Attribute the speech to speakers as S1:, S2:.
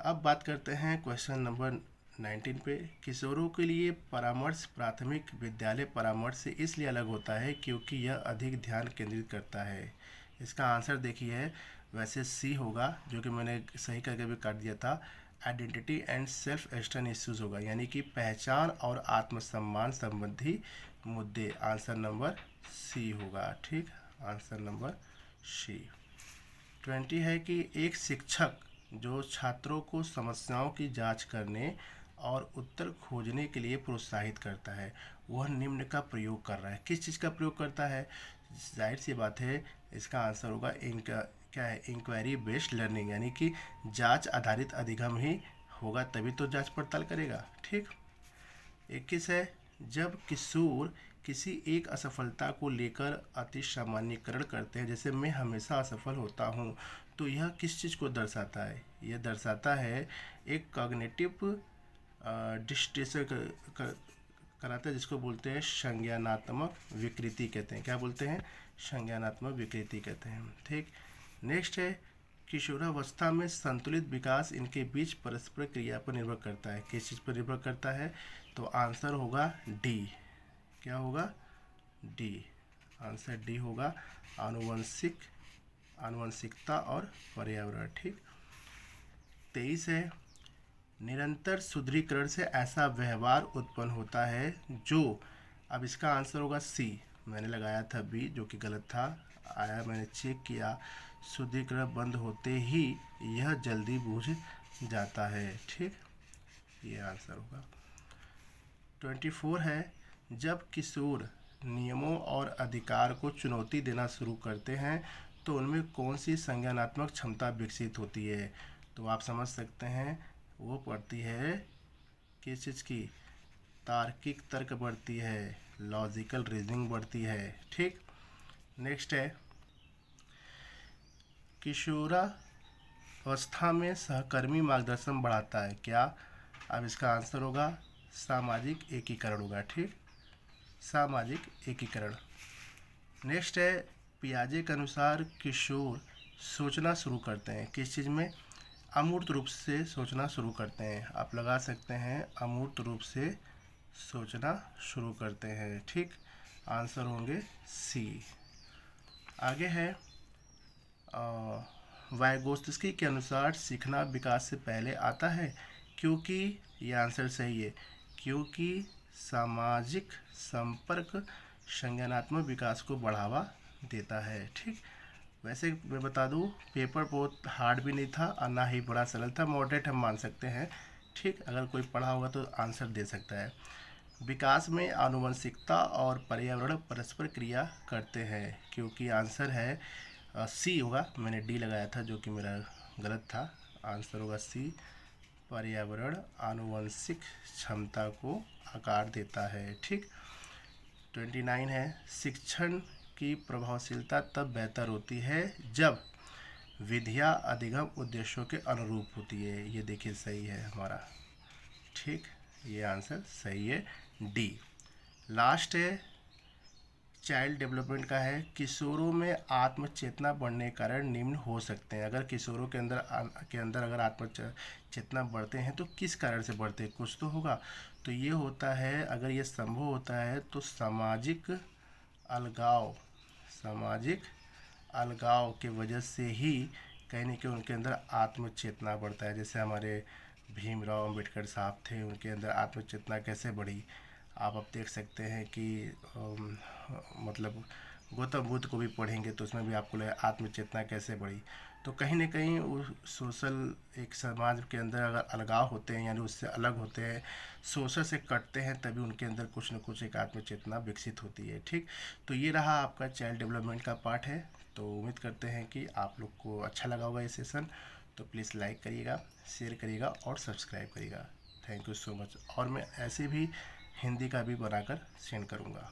S1: अब बात करते हैं क्वेश्चन नंबर 19 पे। किशोरों के लिए परामर्श प्राथमिक विद्यालय परामर्श से इसलिए अलग होता है क्योंकि यह अधिक ध्यान केंद्रित करता है। इसका आंसर देखिए, वैसे सी होगा, जो कि मैंने सही करके भी काट दिया था। Identity and self astern issues होगा, यानी कि पहचान और आत्मसम्मान संबंधी मुद्दे। आंसर नंबर सी होगा। ठीक, आंसर नंबर सी। 20 है कि एक शिक्षक जो छात्रों को समस्याओं की जांच करने और उत्तर खोजने के लिए प्रोत्साहित करता है, वह निम्न का प्रयोग कर रहा है। किस चीज़ का प्रयोग करता है? जाहिर सी बात है, इसका आंसर होगा इनका क्या है, इंक्वायरी बेस्ड लर्निंग, यानी कि जांच आधारित अधिगम ही होगा, तभी तो जांच पड़ताल करेगा। ठीक। 21 है, जब किशोर किसी एक असफलता को लेकर अति सामान्यीकरण करते हैं, जैसे मैं हमेशा असफल होता हूँ, तो यह किस चीज़ को दर्शाता है? यह दर्शाता है एक कॉग्निटिव डिस्ट्रेस कराता है, जिसको बोलते हैं संज्ञानात्मक विकृति कहते हैं। क्या बोलते हैं? संज्ञानात्मक विकृति कहते हैं। ठीक। नेक्स्ट है, किशोरावस्था में संतुलित विकास इनके बीच परस्पर क्रिया पर निर्भर करता है। किस चीज़ पर निर्भर करता है? तो आंसर होगा डी। क्या होगा? डी। आंसर डी होगा, आनुवंशिकता और पर्यावरण। ठीक। 23 है, निरंतर सुदृढ़ीकरण से ऐसा व्यवहार उत्पन्न होता है जो, अब इसका आंसर होगा सी। मैंने लगाया था बी, जो कि गलत था। आया, मैंने चेक किया, सुदृढ़ीकरण बंद होते ही यह जल्दी बुझ जाता है। ठीक, ये आंसर होगा। 24 है, जब किशोर नियमों और अधिकार को चुनौती देना शुरू करते हैं तो उनमें कौन सी संज्ञानात्मक क्षमता विकसित होती है? तो आप समझ सकते हैं, वो पढ़ती है किस चीज़ की? तार्किक तर्क बढ़ती है, लॉजिकल रीजनिंग बढ़ती है। ठीक। नेक्स्ट है, किशोरावस्था में सहकर्मी मार्गदर्शन बढ़ाता है। क्या? अब इसका आंसर होगा सामाजिक एकीकरण होगा। ठीक, सामाजिक एकीकरण। नेक्स्ट है, पियाजे के अनुसार किशोर सोचना शुरू करते हैं किस चीज़ में? अमूर्त रूप से सोचना शुरू करते हैं। आप लगा सकते हैं, अमूर्त रूप से सोचना शुरू करते हैं। ठीक, आंसर होंगे सी। आगे है, वाइगोत्स्की के अनुसार सीखना विकास से पहले आता है क्योंकि, ये आंसर सही है, क्योंकि सामाजिक संपर्क संज्ञानात्मक विकास को बढ़ावा देता है। ठीक। वैसे मैं बता दूं, पेपर बहुत हार्ड भी नहीं था और ना ही बड़ा सरल था, मॉडरेट हम मान सकते हैं। ठीक, अगर कोई पढ़ा होगा तो आंसर दे सकता है। विकास में आनुवंशिकता और पर्यावरण परस्पर क्रिया करते हैं, क्योंकि आंसर है सी होगा। मैंने डी लगाया था, जो कि मेरा गलत था। आंसर होगा सी, पर्यावरण आनुवंशिक क्षमता को आकार देता है। ठीक। 29 है, शिक्षण की प्रभावशीलता तब बेहतर होती है जब विधियाँ अधिगम उद्देश्यों के अनुरूप होती है। ये देखिए सही है हमारा। ठीक, ये आंसर सही है, डी। लास्ट है, चाइल्ड डेवलपमेंट का है, किशोरों में आत्मचेतना बढ़ने के कारण निम्न हो सकते हैं। अगर किशोरों के अंदर अगर आत्मचेतना बढ़ते हैं तो किस कारण से बढ़ते हैं? कुछ तो होगा। तो ये होता है, अगर ये संभव होता है तो सामाजिक अलगाव के वजह से ही कहीं न कहीं उनके अंदर आत्मचेतना बढ़ता है। जैसे हमारे भीमराव अंबेडकर साहब थे, उनके अंदर आत्मचेतना कैसे बढ़ी? आप अब देख सकते हैं कि मतलब गौतम बुद्ध को भी पढ़ेंगे तो उसमें भी आपको लगेगा आत्मचेतना कैसे बढ़ी। तो कहीं ना कहीं वो सोशल, एक समाज के अंदर अगर अलगाव होते हैं, यानी उससे अलग होते हैं, सोशल से कटते हैं, तभी उनके अंदर कुछ न कुछ एक आत्मचेतना विकसित होती है। ठीक, तो ये रहा आपका चाइल्ड डेवलपमेंट का पार्ट है। तो उम्मीद करते हैं कि आप लोग को अच्छा लगा होगा ये सेशन। तो प्लीज़ लाइक करिएगा, शेयर करिएगा और सब्सक्राइब करिएगा। Thank you so much. और मैं ऐसे भी हिंदी का भी बनाकर सेंड करूँगा।